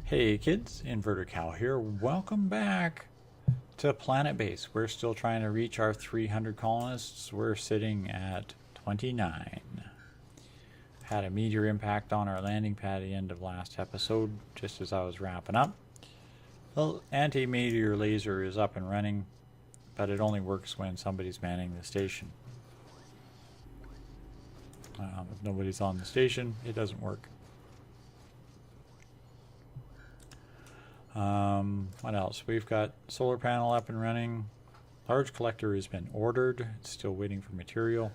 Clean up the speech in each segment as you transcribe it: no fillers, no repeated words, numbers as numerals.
Hey kids, Inverter Cow here. Welcome back to Planet Base. We're still trying to reach our 300 colonists. We're sitting at 29. Had a meteor impact on our landing pad at the end of last episode, just as I was wrapping up. The anti-meteor laser is up and running, but it only works when somebody's manning the station. If nobody's on the station, it doesn't work. What else? We've got solar panel up and running. Large collector has been ordered. It's still waiting for material.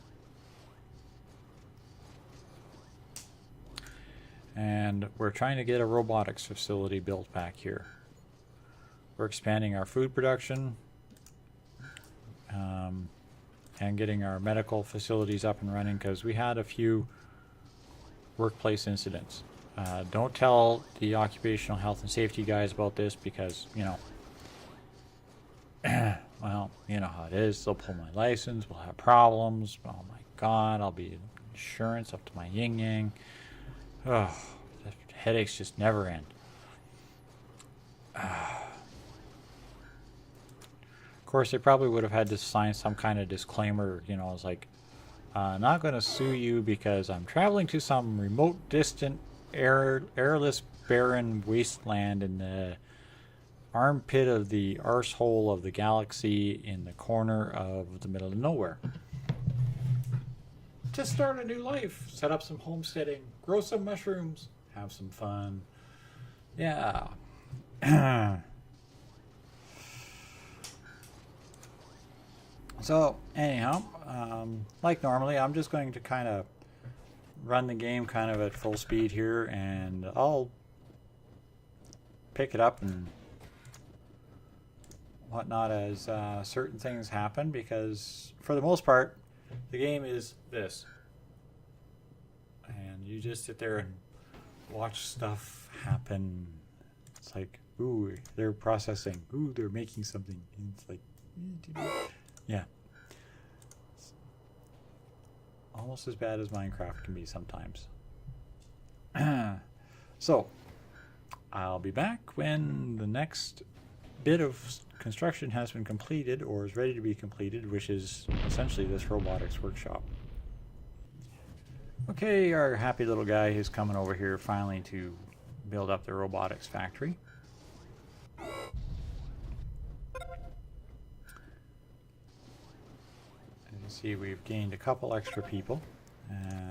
And we're trying to get a robotics facility built back here. We're expanding our food production and getting our medical facilities up and running because we had a few workplace incidents. Don't tell the occupational health and safety guys about this because, you know, well, you know how it is. They'll pull my license. We'll have problems. Oh my God, I'll be insurance up to my yin yang. Oh, the headaches just never end. Of course, they probably would have had to sign some kind of disclaimer, you know, it's like, not going to sue you because I'm traveling to some remote, distant, airless, barren wasteland in the armpit of the arsehole of the galaxy in the corner of the middle of nowhere. To start a new life, set up some homesteading, grow some mushrooms, have some fun. Yeah. So, anyhow, like normally, I'm just going to kind of run the game kind of at full speed here, and I'll pick it up and whatnot as certain things happen, because for the most part the game is this, and you just sit there and watch stuff happen. It's like, ooh, they're processing, ooh, they're making something, and it's like, yeah, almost as bad as Minecraft can be sometimes. So, I'll be back when the next bit of construction has been completed or is ready to be completed, which is essentially this robotics workshop. Okay, our happy little guy is coming over here finally to build up the robotics factory. See, we've gained a couple extra people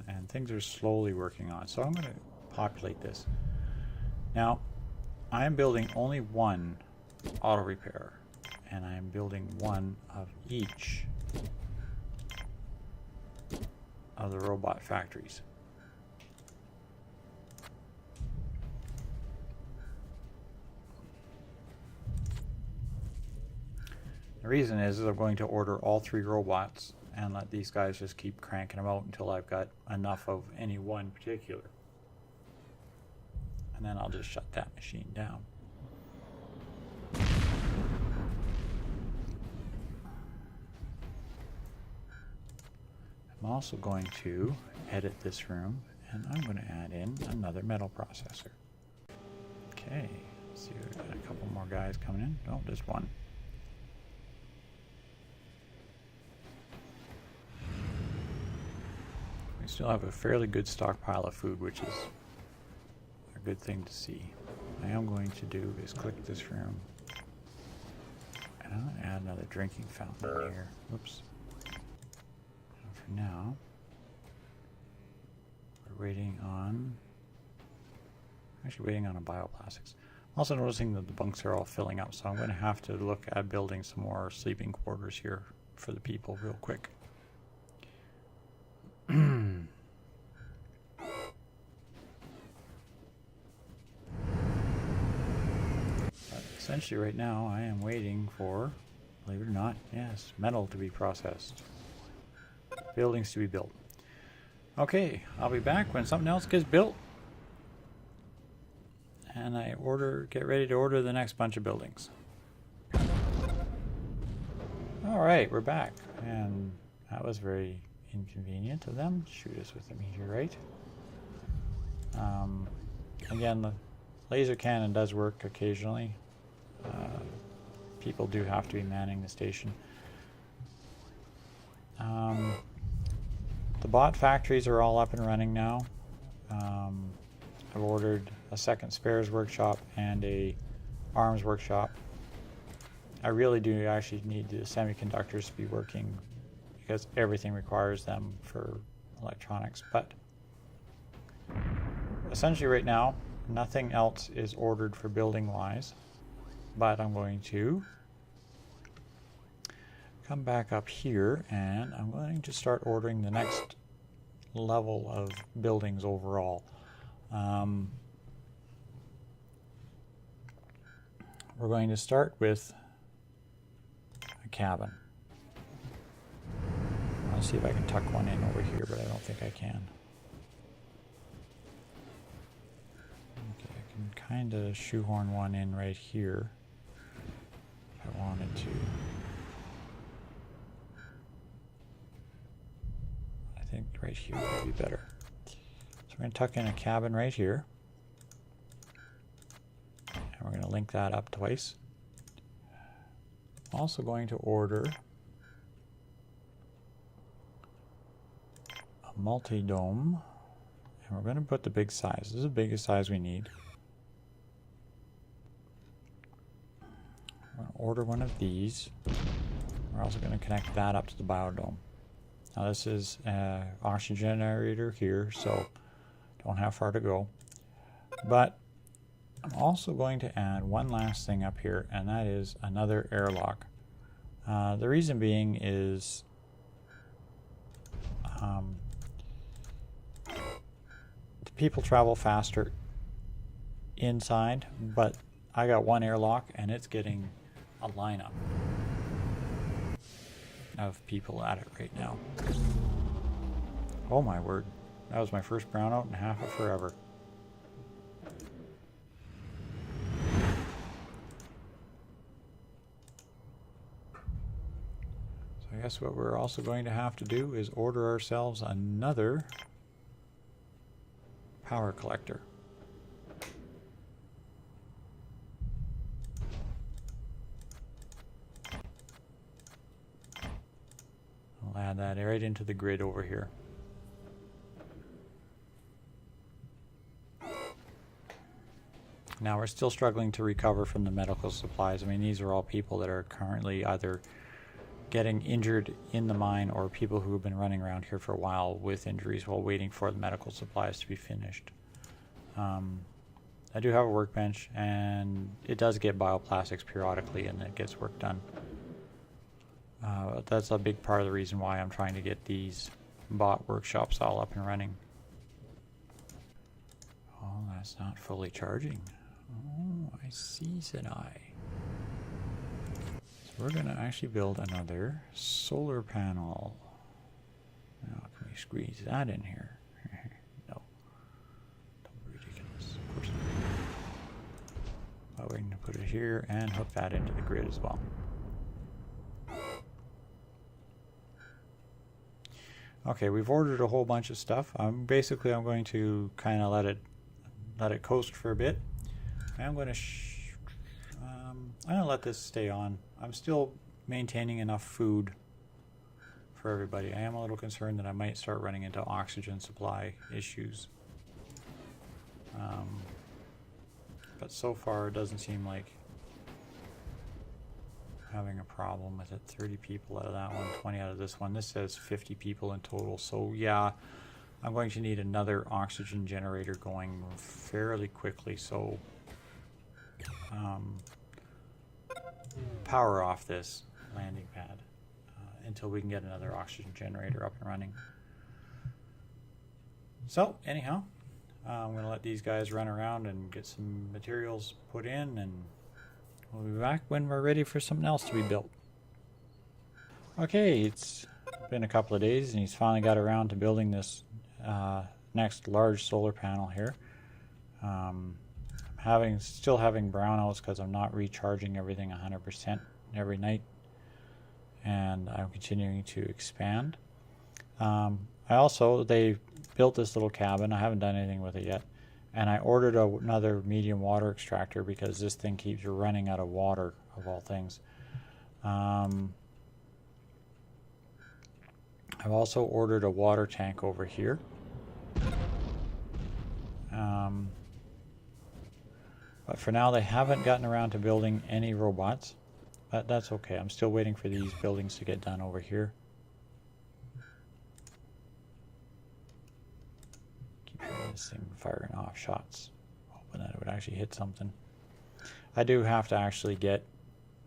and things are slowly working on, so I'm going to populate this. Now I'm building only one auto repair, and I'm building one of each of the robot factories. The reason is I'm going to order all 3 robots and let these guys just keep cranking them out until I've got enough of any one particular. And then I'll just shut that machine down. I'm also going to edit this room, and I'm going to add in another metal processor. Okay, let's see, we've got a couple more guys coming in. Oh, just one. Still have a fairly good stockpile of food, which is a good thing to see. What I am going to do is click this room, and I'm going to add another drinking fountain in here. Oops. And for now, we're waiting on, actually waiting on a bioplastics. I'm also noticing that the bunks are all filling up, so I'm going to have to look at building some more sleeping quarters here for the people real quick. Essentially right now I am waiting for, believe it or not, yes, metal to be processed, buildings to be built. Okay, I'll be back when something else gets built and I get ready to order the next bunch of buildings. Alright, we're back, and that was very inconvenient of them to shoot us with a meteorite. Again, laser cannon does work occasionally. People do have to be manning the station. The bot factories are all up and running now. I've ordered a second spares workshop and a arms workshop. I really do actually need the semiconductors to be working because everything requires them for electronics. But essentially right now, nothing else is ordered for building wise. But I'm going to come back up here and I'm going to start ordering the next level of buildings overall. We're going to start with a cabin. I'll see if I can tuck one in over here, but I don't think I can. Okay, I can kind of shoehorn one in right here if I wanted to. I think right here would be better. So we're going to tuck in a cabin right here. And we're going to link that up twice. I'm also going to order a multi-dome. And we're going to put the big size. This is the biggest size we need. We're going to order one of these. We're also going to connect that up to the biodome. Now this is an oxygen generator here, so don't have far to go. But I'm also going to add one last thing up here, and that is another airlock. The reason being is people travel faster inside, but I got one airlock and it's getting a lineup of people at it right now. Oh my word. That was my first brownout in half of forever. So I guess what we're also going to have to do is order ourselves another power collector. I'll add that right into the grid over here. Now we're still struggling to recover from the medical supplies. I mean, these are all people that are currently either getting injured in the mine or people who have been running around here for a while with injuries while waiting for the medical supplies to be finished. I do have a workbench and it does get bioplastics periodically and it gets work done. That's a big part of the reason why I'm trying to get these bot workshops all up and running. Oh, that's not fully charging. Oh, I see, said I. So we're going to actually build another solar panel. Now, can we squeeze that in here? No. Don't be ridiculous. Of course not. But we can put it here and hook that into the grid as well. Okay, we've ordered a whole bunch of stuff. Basically, I'm going to kind of let it coast for a bit. I'm going to let this stay on. I'm still maintaining enough food for everybody. I am a little concerned that I might start running into oxygen supply issues. But so far it doesn't seem like having a problem with it. 30 people out of that one, 20 out of this one. This says 50 people in total. So yeah, I'm going to need another oxygen generator going fairly quickly. So power off this landing pad until we can get another oxygen generator up and running. So anyhow, I'm going to let these guys run around and get some materials put in, and we'll be back when we're ready for something else to be built. Okay, it's been a couple of days and he's finally got around to building this next large solar panel here. Still having brownouts because I'm not recharging everything 100% every night, and I'm continuing to expand. They built this little cabin. I haven't done anything with it yet. And I ordered another medium water extractor because this thing keeps running out of water, of all things. I've also ordered a water tank over here. But for now, they haven't gotten around to building any robots. But that's okay. I'm still waiting for these buildings to get done over here. Keep hearing this thing firing off shots. Hoping that it would actually hit something. I do have to actually get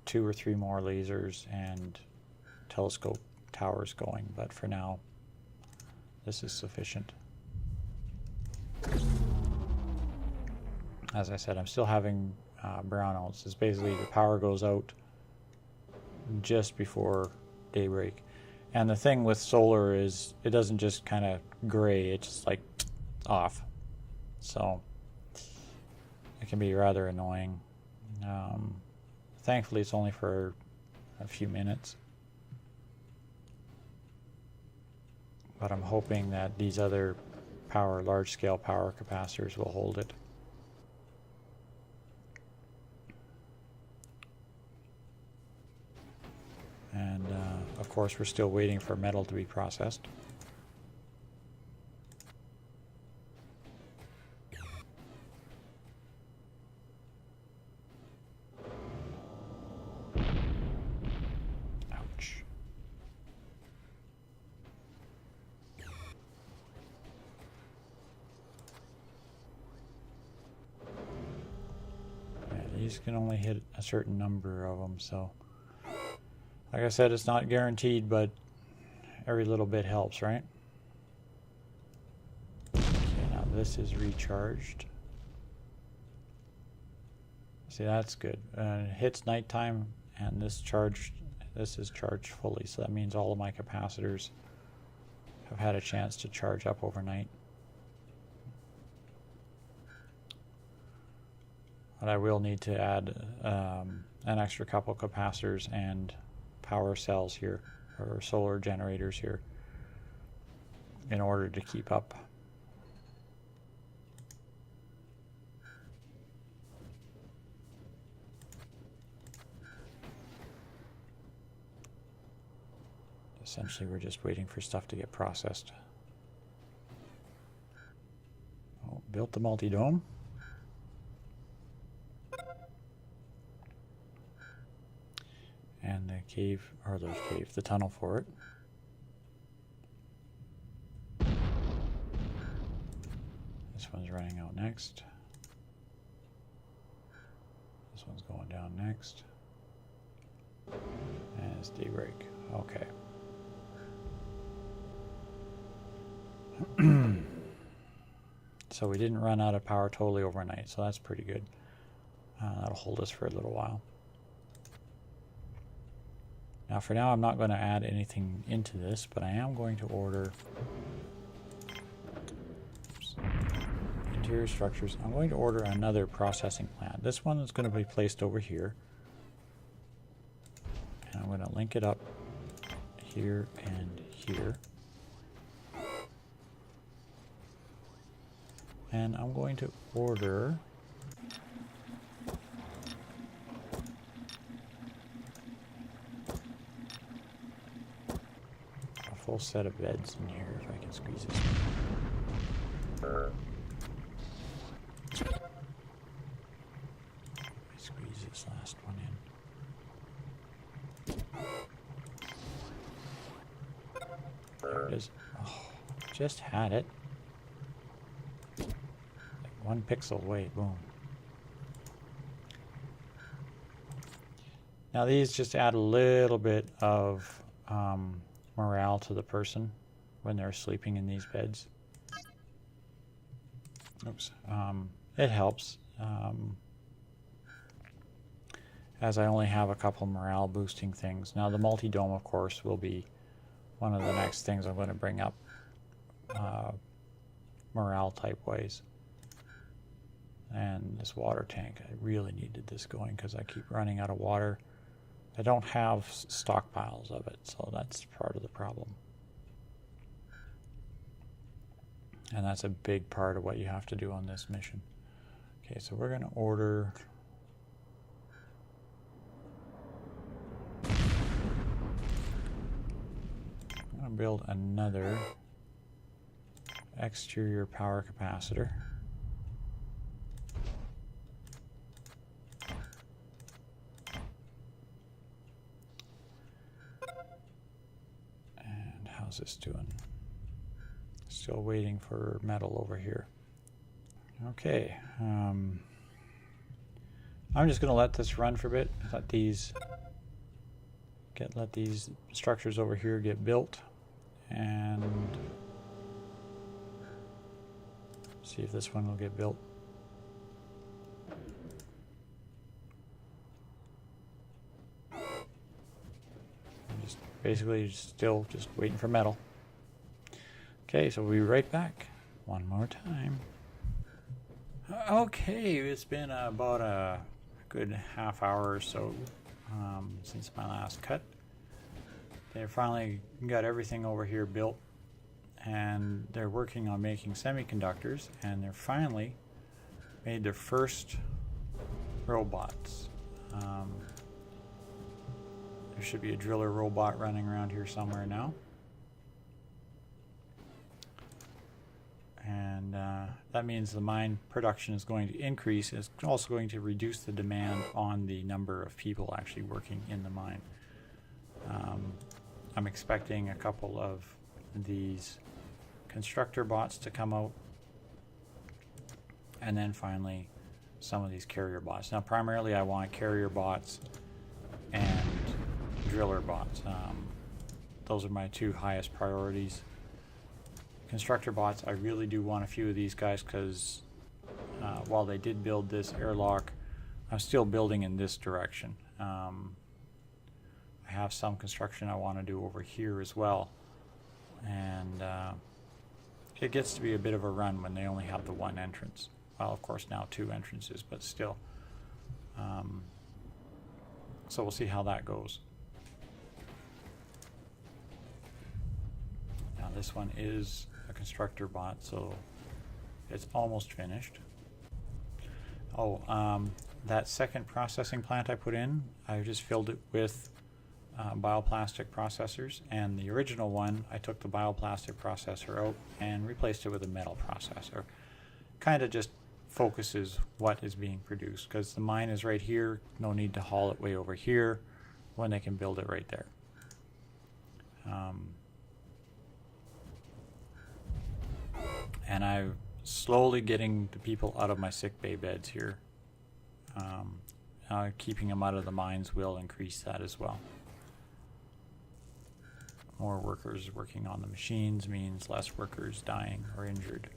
2 or 3 more lasers and telescope towers going, but for now, this is sufficient. As I said, I'm still having brownouts. It's basically the power goes out just before daybreak. And the thing with solar is it doesn't just kind of gray, it's just like off. So it can be rather annoying. Thankfully, it's only for a few minutes. But I'm hoping that these other large-scale power capacitors will hold it. And of course, we're still waiting for metal to be processed. Ouch. Yeah, these can only hit a certain number of them, so like I said, it's not guaranteed, but every little bit helps, right? Okay, now this is recharged. See, that's good. It hits nighttime, and this is charged fully, so that means all of my capacitors have had a chance to charge up overnight. But I will need to add an extra couple capacitors and power cells here, or solar generators here, in order to keep up. Essentially, we're just waiting for stuff to get processed. Oh, built the multi-dome. And the cave, or the tunnel for it. This one's running out next. This one's going down next. And it's daybreak. Okay. So we didn't run out of power totally overnight, so that's pretty good. That'll hold us for a little while. Now for now, I'm not going to add anything into this, but I am going to order interior structures. I'm going to order another processing plant. This one is going to be placed over here. And I'm going to link it up here and here. And I'm going to order a full set of beds in here if I can squeeze this in. Squeeze this last one in. There it is. Oh, just had it. Like 1 pixel away, boom. Now these just add a little bit of morale to the person when they're sleeping in these beds. Oops. It helps. As I only have a couple morale boosting things. Now the multi-dome, of course, will be one of the next things I'm going to bring up morale type ways. And this water tank, I really needed this going because I keep running out of water. I don't have stockpiles of it, so that's part of the problem. And that's a big part of what you have to do on this mission. Okay, so we're going to order... I'm going to build another exterior power capacitor. And how's this doing? Still waiting for metal over here. Okay, I'm just going to let this run for a bit. Let these structures over here get built, and see if this one will get built. Just basically still just waiting for metal. Okay, so we'll be right back one more time. Okay, it's been about a good half hour or so since my last cut. They finally got everything over here built, and they're working on making semiconductors, and they're finally made their first robots. There should be a driller robot running around here somewhere now. And that means the mine production is going to increase. It's also going to reduce the demand on the number of people actually working in the mine. I'm expecting a couple of these constructor bots to come out, and then finally some of these carrier bots. Now primarily I want carrier bots and driller bots. Those are my two highest priorities. Constructor bots, I really do want a few of these guys, because while they did build this airlock, I'm still building in this direction. I have some construction I want to do over here as well, and it gets to be a bit of a run when they only have the one entrance. Well, of course now two entrances, but still. So we'll see how that goes. Now this one is a constructor bot, so it's almost finished. Oh, that second processing plant I put in, I just filled it with bioplastic processors, and the original one I took the bioplastic processor out and replaced it with a metal processor. Kind of just focuses what is being produced, because the mine is right here, no need to haul it way over here when they can build it right there. And I'm slowly getting the people out of my sick bay beds here. Keeping them out of the mines will increase that as well. More workers working on the machines means less workers dying or injured.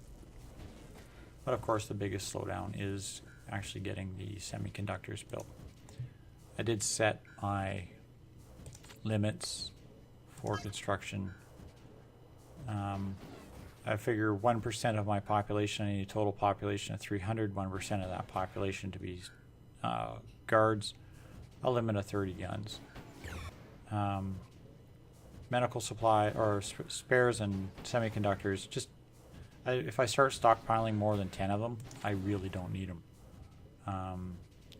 But of course the biggest slowdown is actually getting the semiconductors built. I did set my limits for construction. I figure 1% of my population, I need a total population of 300, 1% of that population to be guards, a limit of 30 guns. Medical supply or spares and semiconductors, just if I start stockpiling more than 10 of them, I really don't need them.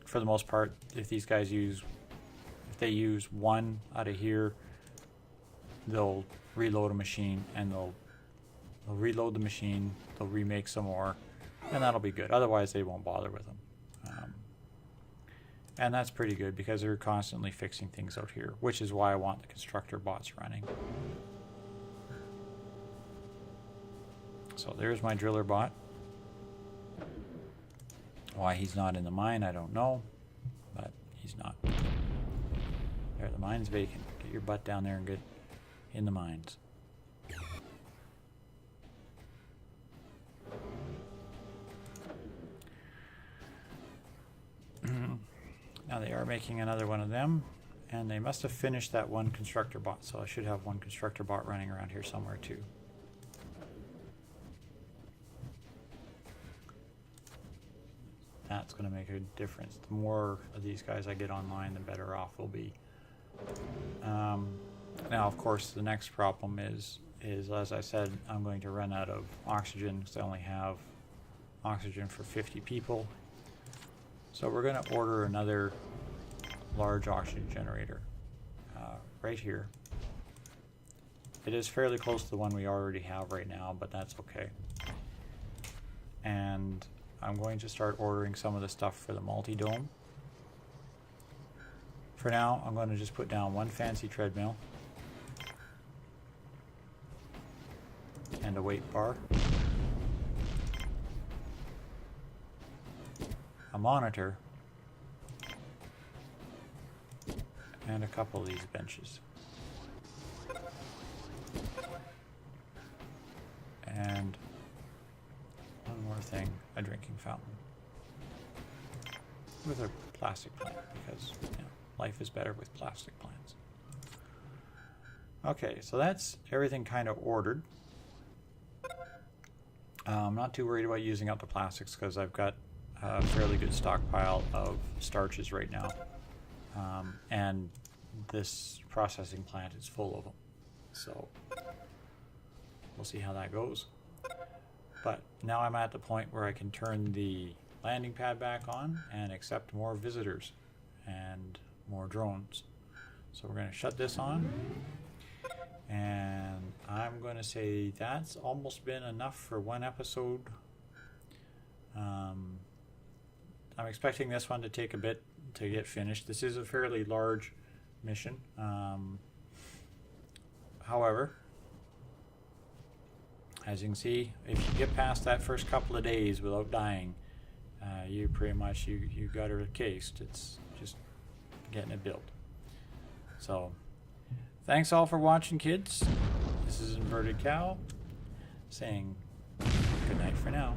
For the most part, if these guys if they use one out of here, they'll reload a machine, and they'll reload the machine, they'll remake some more, and that'll be good. Otherwise they won't bother with them. And that's pretty good, because they're constantly fixing things out here, which is why I want the constructor bots running. So there's my driller bot. Why he's not in the mine, I don't know, but he's not. There, the mine's vacant. Get your butt down there and get in the mines. Now they are making another one of them, and they must have finished that one constructor bot, so I should have one constructor bot running around here somewhere too. That's going to make a difference. The more of these guys I get online, the better off we'll be. Now, of course, the next problem is is, as I said, I'm going to run out of oxygen because I only have oxygen for 50 people. So we're going to order another large oxygen generator right here. It is fairly close to the one we already have right now, but that's okay. And I'm going to start ordering some of the stuff for the multi-dome. For now, I'm going to just put down one fancy treadmill and a weight bar, a monitor, and a couple of these benches. And one more thing, a drinking fountain with a plastic plant, because life is better with plastic plants. Okay, so that's everything kind of ordered. I'm not too worried about using up the plastics because I've got a fairly good stockpile of starches right now. And this processing plant is full of them. So we'll see how that goes. But now I'm at the point where I can turn the landing pad back on and accept more visitors and more drones. So we're going to shut this on. And I'm going to say that's almost been enough for one episode. I'm expecting this one to take a bit to get finished. This is a fairly large mission. However, as you can see, if you get past that first couple of days without dying, you pretty much you got her cased. It's just getting it built. So thanks all for watching, kids. This is Inverted Cow saying good night for now.